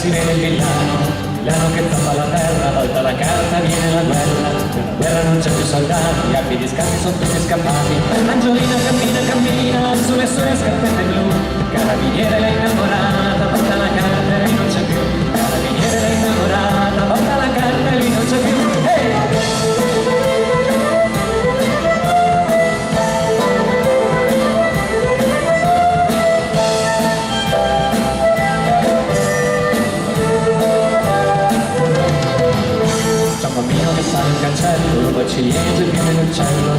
si vede il villano che tappa la terra, volta la carta, viene la guerra. Nella guerra non c'è più soldati, gli abiti scatti sono tutti scappati. Angiolina cammina sulle sue scarpette blu. Carabiniere l'ha innamorata, volta la carta e lui non c'è più. Carabiniere l'ha innamorata, volta la carta e lui non c'è più. Hey! Cancello, ciliegie piene d'uccello,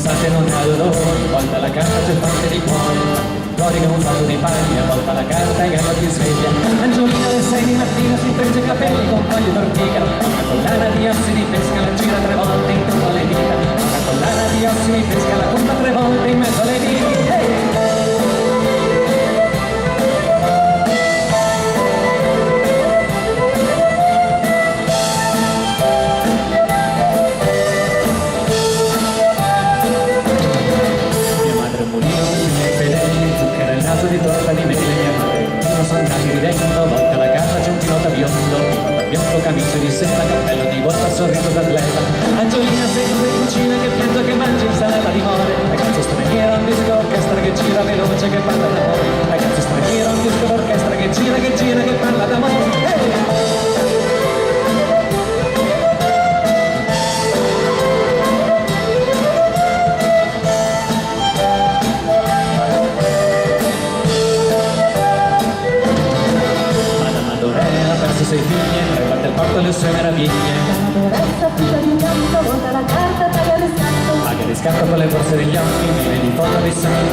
grazie non ha dolore, volta la carta c'è parte di cuore che un fatto di paglia, volta la carta e Gallo ti sveglia. Angiolina alle 6 di mattina si stringe i capelli con foglie d'ortica, una collana di ossi di pesca la gira 3 volte intorno alle dita, una collana di ossi di pesca la conta 3 volte in mezzo alle dita. Hey! Di torta di mele, mia madre, non sono andati ridendo, volta la carta c'è un pilota biondo, camicia di seta, cappello di volta, sorriso d'atleta. Angiolina seduta in cucina che piange che mangia insalata di more, ragazzo straniero, un disco orchestra che gira veloce che parla d'amore, ragazzo straniero, un disco orchestra che gira che parla d'amore. Hey! Sei figlie, riguarda il porto le sue meraviglie. La dottoressa figlia di un volta la carta, paga il riscatto. Paga il riscatto con le borse degli occhi, viene in fondo dei sogni